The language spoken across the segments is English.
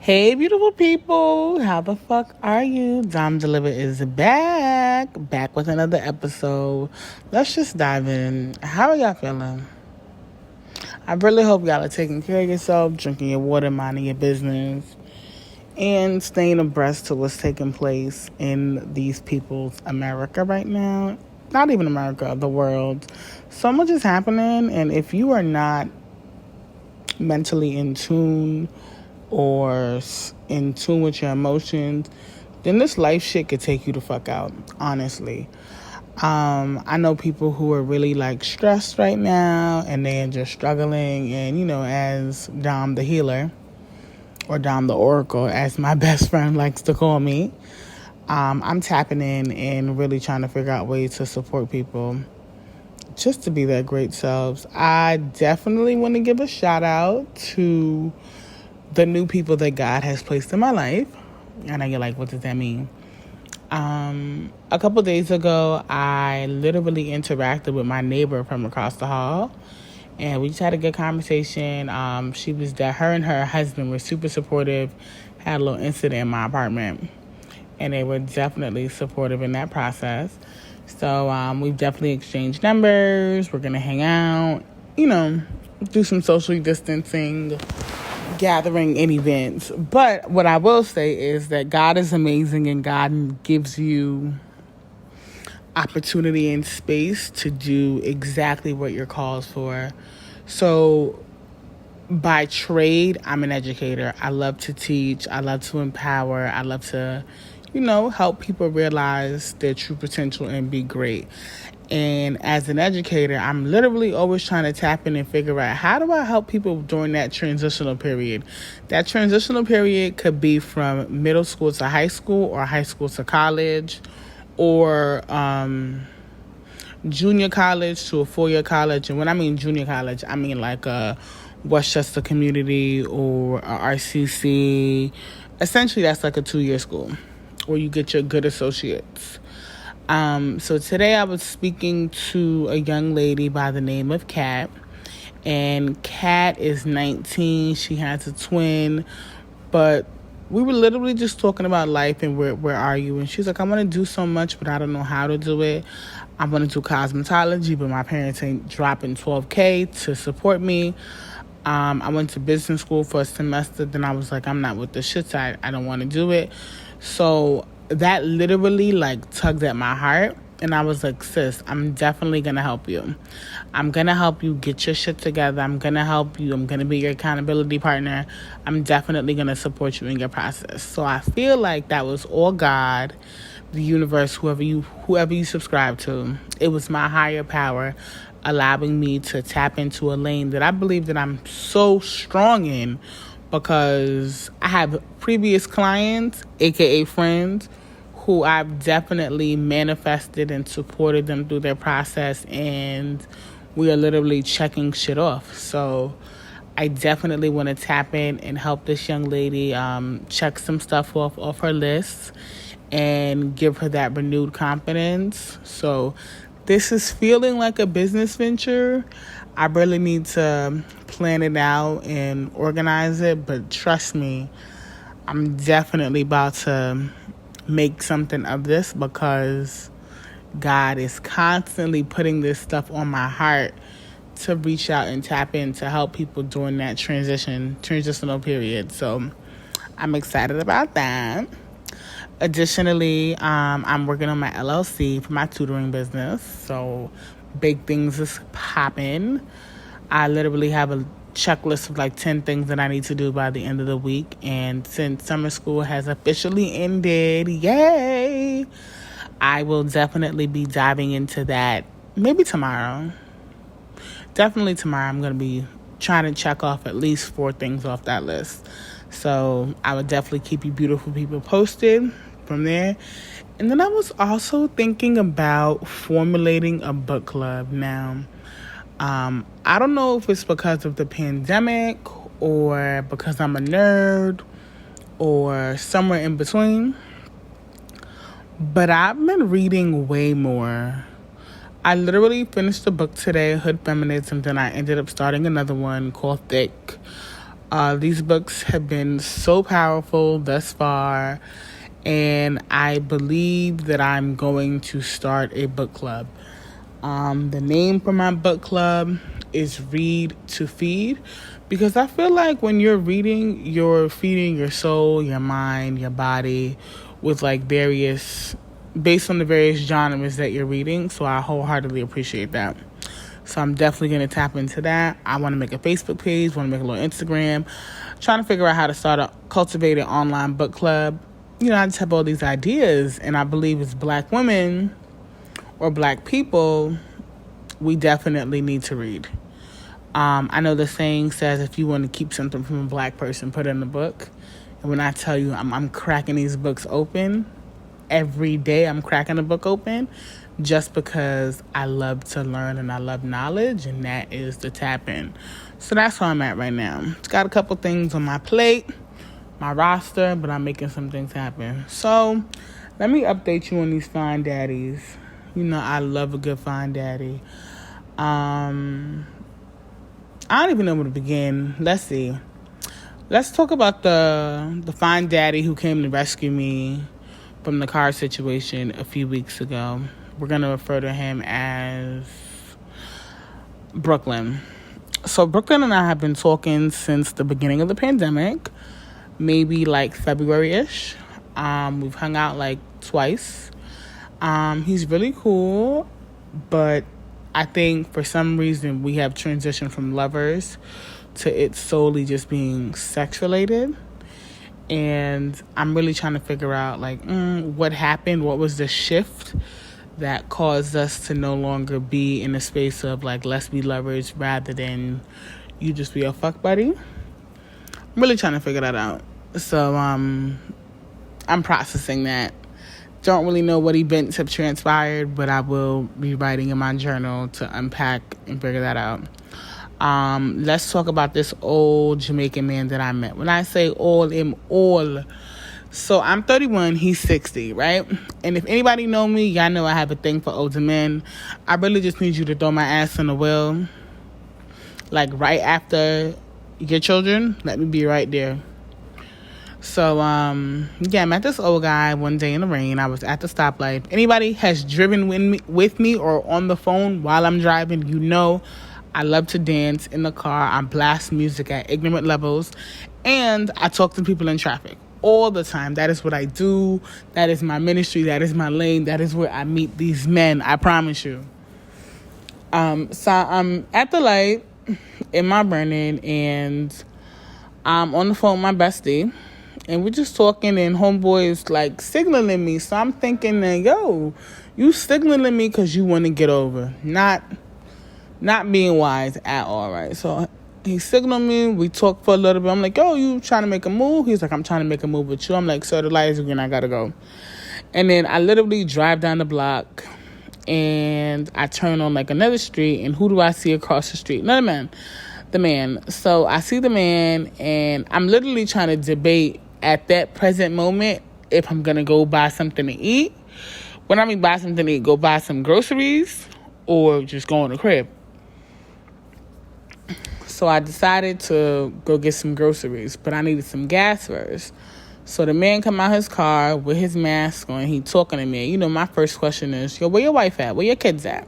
Hey, beautiful people. How the fuck are you? Dom Deliver is back with another episode. Let's just dive in. How are y'all feeling? I really hope y'all are taking care of yourself, drinking your water, minding your business, and staying abreast to what's taking place in these people's America right now. Not even America, the world. So much is happening, and if you are not mentally in tune or in tune with your emotions, then this life shit could take you the fuck out, honestly. I know people who are really stressed right now and they're just struggling, and as Dom the healer, or Dom the oracle as my best friend likes to call me, I'm tapping in and really trying to figure out ways to support people just to be their great selves. I definitely want to give a shout out to the new people that God has placed in my life. And you're like, what does that mean? A couple days ago, I literally interacted with my neighbor from across the hall, and we just had a good conversation. She was there. Her and her husband were super supportive. Had a little incident in my apartment, and they were definitely supportive in that process. So we've definitely exchanged numbers. We're gonna hang out, do some social distancing, gathering and events. But what I will say is that God is amazing, and God gives you opportunity and space to do exactly what you're called for. So by trade, I'm an educator. I love to teach. I love to empower. I love to, help people realize their true potential and be great. And as an educator, I'm literally always trying to tap in and figure out, how do I help people during that transitional period? That transitional period could be from middle school to high school, or high school to college, or junior college to a four-year college. And when I mean junior college, I mean like a Westchester Community or a RCC. Essentially, that's like a 2-year school where you get your good associates. So today I was speaking to a young lady by the name of Kat, and Kat is 19. She has a twin, but we were literally just talking about life and where are you? And she's like, I want to do so much, but I don't know how to do it. I want to do cosmetology, but my parents ain't dropping $12K to support me. I went to business school for a semester. Then I was like, I'm not with the shit side. I don't want to do it. So that literally tugged at my heart. And I was like, sis, I'm definitely going to help you. I'm going to help you get your shit together. I'm going to help you. I'm going to be your accountability partner. I'm definitely going to support you in your process. So I feel like that was all God, the universe, whoever you subscribe to. It was my higher power allowing me to tap into a lane that I believe that I'm so strong in, because I have previous clients, aka friends, who I've definitely manifested and supported them through their process, and we are literally checking shit off. So I definitely want to tap in and help this young lady check some stuff off her list and give her that renewed confidence. So this is feeling like a business venture. I really need to plan it out and organize it, but trust me, I'm definitely about to make something of this, because God is constantly putting this stuff on my heart to reach out and tap in to help people during that transitional period. So I'm excited about that. Additionally, I'm working on my LLC for my tutoring business. So big things is popping. I literally have a checklist of 10 things that I need to do by the end of the week. And since summer school has officially ended, yay, I will definitely be diving into that maybe tomorrow. Definitely tomorrow I'm going to be trying to check off at least 4 things off that list. So I would definitely keep you beautiful people posted from there. And then I was also thinking about formulating a book club. Now, I don't know if it's because of the pandemic or because I'm a nerd or somewhere in between, but I've been reading way more. I literally finished the book today, Hood Feminism, then I ended up starting another one called Thick. These books have been so powerful thus far, and I believe that I'm going to start a book club. The name for my book club is Read to Feed, because I feel like when you're reading, you're feeding your soul, your mind, your body with like based on the various genres that you're reading. So I wholeheartedly appreciate that. So I'm definitely going to tap into that. I want to make a Facebook page, want to make a little Instagram, trying to figure out how to cultivate an online book club. I just have all these ideas, and I believe as Black women or Black people, we definitely need to read. I know the saying says if you want to keep something from a Black person, put it in a book. And when I tell you I'm cracking these books open, every day I'm cracking a book open just because I love to learn and I love knowledge, and that is the tap in. So that's where I'm at right now. It's got a couple things on my plate, my roster, but I'm making some things happen. So let me update you on these fine daddies. I love a good fine daddy. I don't even know where to begin. Let's see. Let's talk about the fine daddy who came to rescue me from the car situation a few weeks ago. We're going to refer to him as Brooklyn. So Brooklyn and I have been talking since the beginning of the pandemic, maybe like February-ish. We've hung out like twice. He's really cool, but I think for some reason we have transitioned from lovers to it solely just being sex related. And I'm really trying to figure out like what happened, what was the shift that caused us to no longer be in a space of like let's be lovers rather than you just be a fuck buddy. I'm really trying to figure that out. So I'm processing that. Don't really know what events have transpired, but I will be writing in my journal to unpack and figure that out. Let's talk about this old Jamaican man that I met. When I say old, I'm old. So I'm 31, he's 60, right? And if anybody know me, y'all know I have a thing for older men. I really just need you to throw my ass in the wheel. Like right after your children, let me be right there. So, I met this old guy one day in the rain. I was at the stoplight. If anybody has driven with me or on the phone while I'm driving, I love to dance in the car. I blast music at ignorant levels. And I talk to people in traffic all the time. That is what I do. That is my ministry. That is my lane. That is where I meet these men. I promise you. So I'm at the light in my burning, and I'm on the phone with my bestie. And we're just talking, and homeboy is like signaling me. So I'm thinking that, yo, you signaling me because you want to get over. Not being wise at all, right? So he signaled me. We talked for a little bit. I'm like, yo, you trying to make a move? He's like, I'm trying to make a move with you. I'm like, sir, the light is green. I got to go. And then I literally drive down the block, and I turn on like another street. And who do I see across the street? Another man. The man. So I see the man, and I'm literally trying to debate at that present moment if I'm going to go buy something to eat. When I mean buy something to eat, go buy some groceries or just go in the crib. So I decided to go get some groceries, but I needed some gas first. So the man come out his car with his mask on. He talking to me. My first question is, yo, where your wife at? Where your kids at?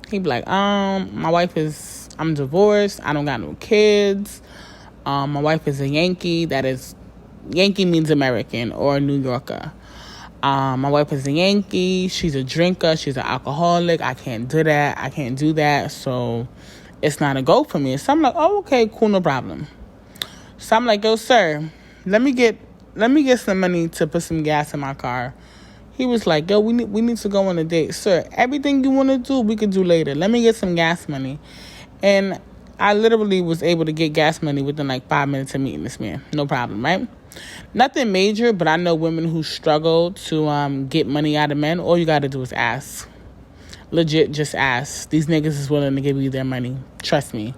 He be like, my wife is, I'm divorced. I don't got no kids. My wife is a Yankee. Yankee means American or New Yorker. My wife is a Yankee. She's a drinker. She's an alcoholic. I can't do that. So it's not a go for me. So I'm like, oh, okay, cool, no problem. So I'm like, yo, sir, let me get some money to put some gas in my car. He was like, yo, we need to go on a date. Sir, everything you want to do, we could do later. Let me get some gas money. And I literally was able to get gas money within like 5 minutes of meeting this man. No problem, right? Nothing major, but I know women who struggle to get money out of men. All you got to do is ask. Legit, just ask. These niggas is willing to give you their money. Trust me.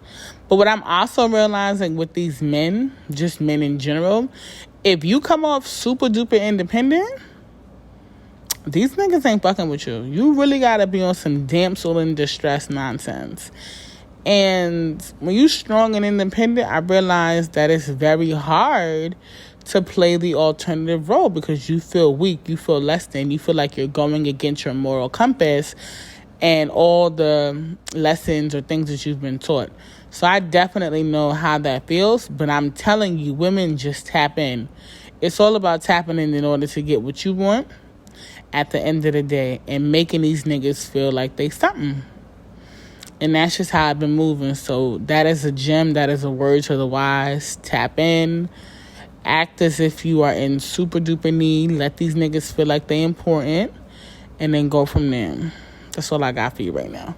But what I'm also realizing with these men, just men in general, if you come off super duper independent, these niggas ain't fucking with you. You really got to be on some damsel in distress nonsense. And when you're strong and independent, I realized that it's very hard to play the alternative role because you feel weak, you feel less than, you feel like you're going against your moral compass and all the lessons or things that you've been taught. So I definitely know how that feels, but I'm telling you, women, just tap in. It's all about tapping in order to get what you want at the end of the day and making these niggas feel like they something. And that's just how I've been moving. So that is a gem. That is a word to the wise. Tap in. Act as if you are in super duper need. Let these niggas feel like they important. And then go from there. That's all I got for you right now.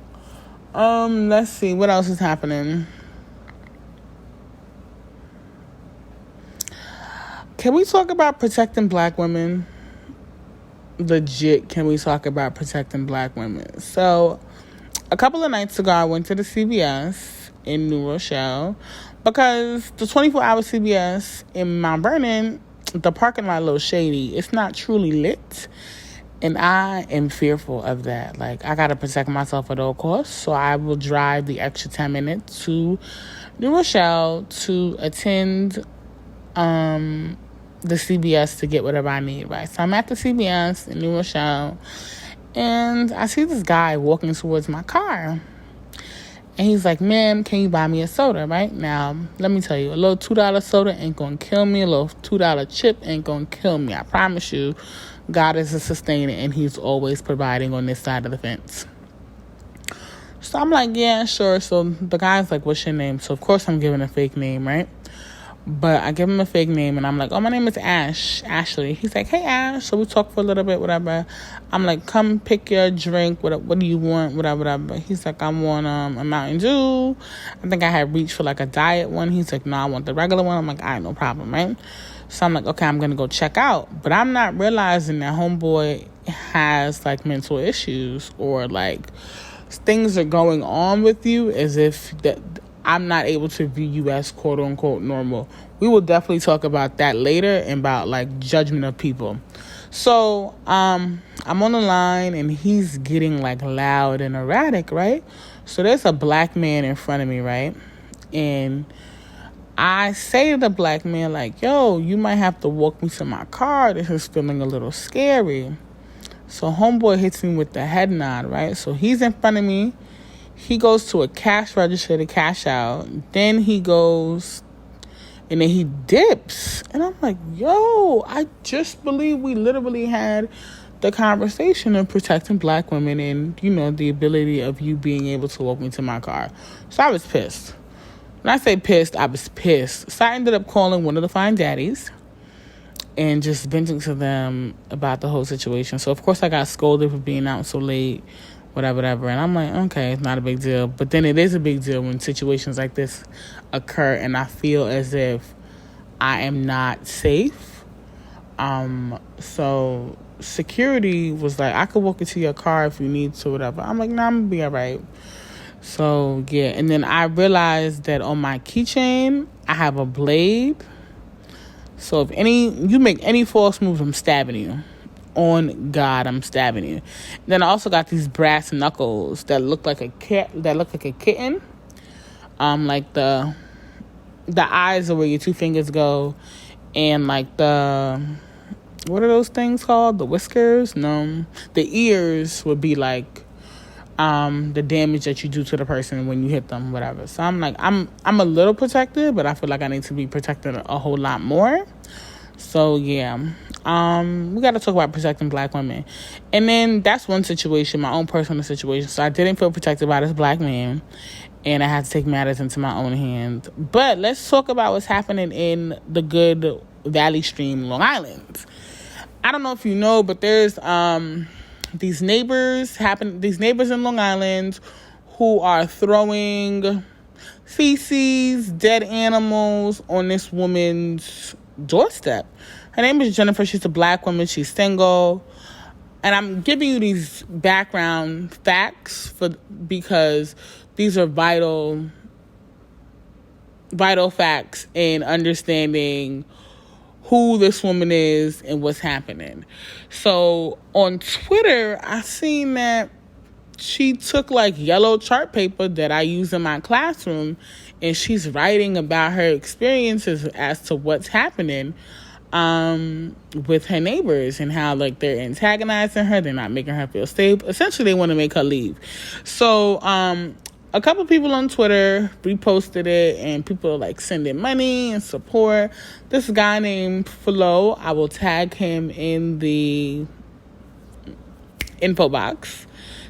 Let's see. What else is happening? Can we talk about protecting black women? Legit, can we talk about protecting black women? So, a couple of nights ago, I went to the CVS in New Rochelle because the 24-hour CVS in Mount Vernon, the parking lot a little shady. It's not truly lit, and I am fearful of that. Like, I got to protect myself at all costs, so I will drive the extra 10 minutes to New Rochelle to attend the CVS to get whatever I need, right? So I'm at the CVS in New Rochelle, and I see this guy walking towards my car. And he's like, ma'am, can you buy me a soda, right? Now, let me tell you, a little $2 soda ain't going to kill me. A little $2 chip ain't going to kill me. I promise you, God is a sustainer, and he's always providing on this side of the fence. So I'm like, yeah, sure. So the guy's like, what's your name? So, of course, I'm giving a fake name, right? But I give him a fake name, and I'm like, oh, my name is Ashley. He's like, hey, Ash. So we talk for a little bit, whatever. I'm like, come pick your drink. What do you want? Whatever. He's like, I want a Mountain Dew. I think I had reached for like a diet one. He's like, no, I want the regular one. I'm like, all right, no problem, right? So I'm like, okay, I'm going to go check out. But I'm not realizing that homeboy has like mental issues or like things are going on with you as if that I'm not able to view you as quote unquote normal. We will definitely talk about that later and about like judgment of people. So I'm on the line and he's getting like loud and erratic, right? So there's a black man in front of me, right? And I say to the black man like, yo, you might have to walk me to my car. This is feeling a little scary. So homeboy hits me with the head nod, right? So he's in front of me. He goes to a cash register to cash out. Then he goes and then he dips. And I'm like, yo, I just believe we literally had the conversation of protecting black women and, you know, the ability of you being able to walk me to my car. So I was pissed. When I say pissed, I was pissed. So I ended up calling one of the fine daddies and just venting to them about the whole situation. So, of course, I got scolded for being out so late. Whatever. And I'm like, okay, it's not a big deal. But then it is a big deal when situations like this occur and I feel as if I am not safe. So security was like, I could walk into your car if you need to, whatever. I'm like, nah, I'm gonna be all right. So, yeah. And then I realized that on my keychain, I have a blade. So if you make any false moves, I'm stabbing you. On God, I'm stabbing you. Then I also got these brass knuckles that look like a kitten. Like the eyes are where your two fingers go, and like what are those things called? The whiskers? No, the ears would be like the damage that you do to the person when you hit them, whatever. So I'm like, I'm a little protected, but I feel like I need to be protected a whole lot more. So yeah, we got to talk about protecting black women. And then that's one situation, my own personal situation. So I didn't feel protected by this black man, and I had to take matters into my own hand. But let's talk about what's happening in the good Valley Stream, Long Island. I don't know if you know, but there's these neighbors in Long Island who are throwing feces, dead animals on this woman's doorstep. Her name is Jennifer. She's a black woman. She's single. And I'm giving you these background facts because these are vital facts in understanding who this woman is and what's happening. So on Twitter, I seen that she took like yellow chart paper that I use in my classroom, and she's writing about her experiences as to what's happening with her neighbors and how like they're antagonizing her, they're not making her feel safe. Essentially, they want to make her leave. So a couple people on Twitter reposted it, and people are like sending money and support. This guy named Flo, I will tag him in the info box.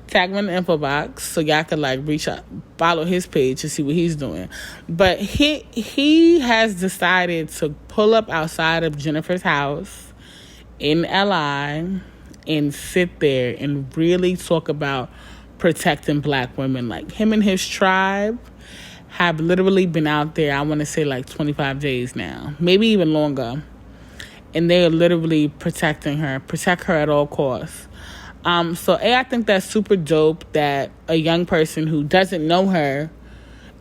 Tag him in the info box so y'all could like reach out, follow his page to see what he's doing. But he has decided to pull up outside of Jennifer's house in LI and sit there and really talk about protecting black women. Like, him and his tribe have literally been out there, I want to say like 25 days now, maybe even longer, and they are literally protect her at all costs. So I think that's super dope that a young person who doesn't know her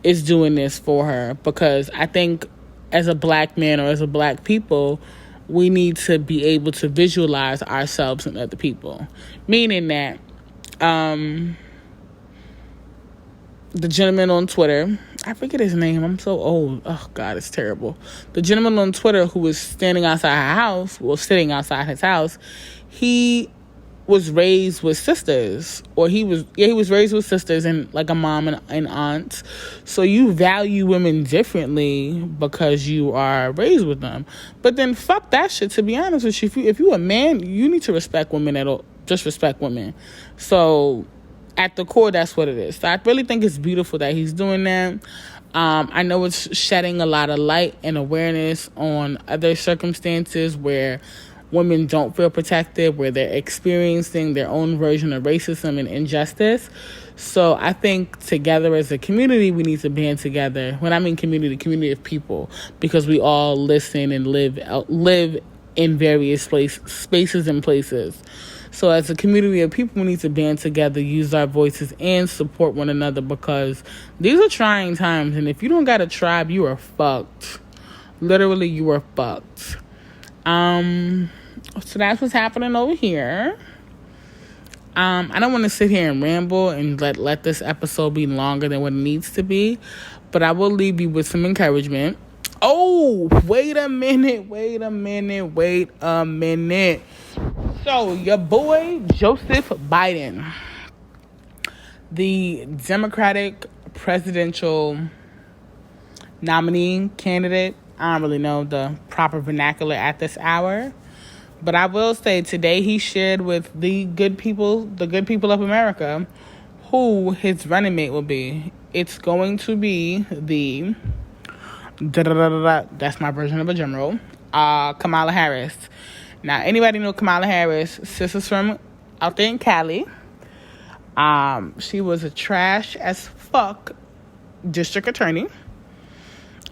is doing this for her, because I think as a black man or as a black people, we need to be able to visualize ourselves and other people. Meaning that the gentleman on Twitter, I forget his name, I'm so old, oh God, it's terrible. The gentleman on Twitter who was standing outside her house, sitting outside his house, he was raised with sisters, or he was raised with sisters and like a mom and aunts. So you value women differently because you are raised with them. But then fuck that shit, to be honest with you. If you a man, you need to respect women at all. Just respect women. So at the core, that's what it is. So I really think it's beautiful that he's doing that. I know it's shedding a lot of light and awareness on other circumstances where women don't feel protected, where they're experiencing their own version of racism and injustice. So I think together as a community, we need to band together. When I mean community of people, because we all listen and live in various spaces and places. So as a community of people, we need to band together, use our voices, and support one another, because these are trying times. And if you don't got a tribe, you are fucked. Literally, you are fucked. So that's what's happening over here. I don't want to sit here and ramble and let this episode be longer than what it needs to be, but I will leave you with some encouragement. Oh, wait a minute. So your boy Joseph Biden, the Democratic presidential nominee candidate, I don't really know the proper vernacular at this hour, but I will say today he shared with the good people of America, who his running mate will be. It's going to be the that's my version of a drum roll, Kamala Harris. Now, anybody know Kamala Harris? SIS is from out there in Cali. She was a trash as fuck district attorney.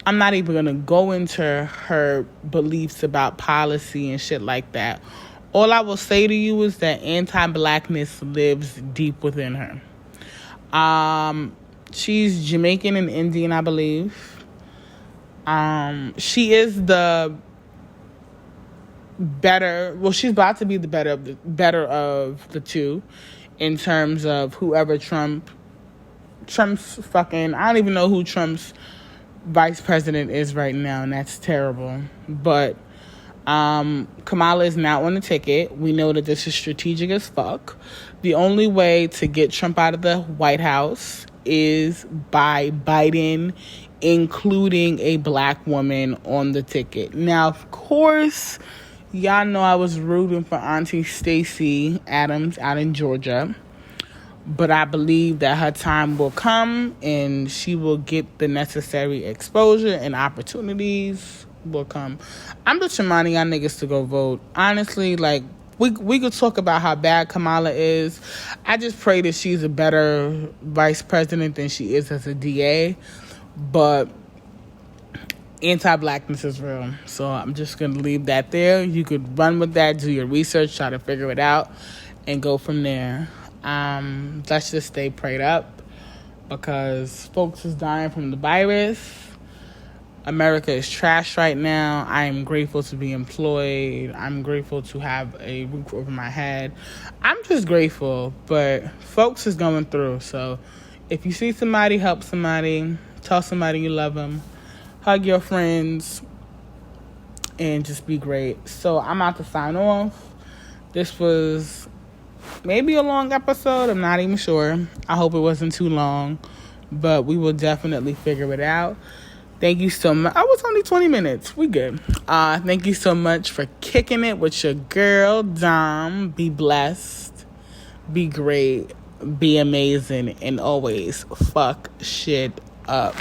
I'm not even going to go into her beliefs about policy and shit like that. All I will say to you is that anti-blackness lives deep within her. She's Jamaican and Indian, I believe. She is the she's about to be the better of the two, in terms of whoever Trump's fucking, I don't even know who Trump's vice president is right now, and that's terrible. But Kamala is not on the ticket. We know that this is strategic as fuck. The only way to get Trump out of the White House is by Biden including a black woman on the ticket. Now, of course, y'all know I was rooting for Auntie Stacey Adams out in Georgia. But I believe that her time will come and she will get the necessary exposure and opportunities will come. I'm just reminding y'all niggas to go vote. Honestly, like, we could talk about how bad Kamala is. I just pray that she's a better vice president than she is as a DA. But anti-blackness is real. So I'm just going to leave that there. You could run with that, do your research, try to figure it out, and go from there. Let's just stay prayed up, because folks is dying from the virus. America is trash right now. I am grateful to be employed. I'm grateful to have a roof over my head. I'm just grateful, but folks is going through. So if you see somebody, help somebody, tell somebody you love them, hug your friends, and just be great. So I'm out to sign off. This was maybe a long episode. I'm not even sure. I hope it wasn't too long, but we will definitely figure it out. Thank you so much. Oh, it's only 20 minutes. We good. Thank you so much for kicking it with your girl, Dom. Be blessed. Be great. Be amazing. And always fuck shit up.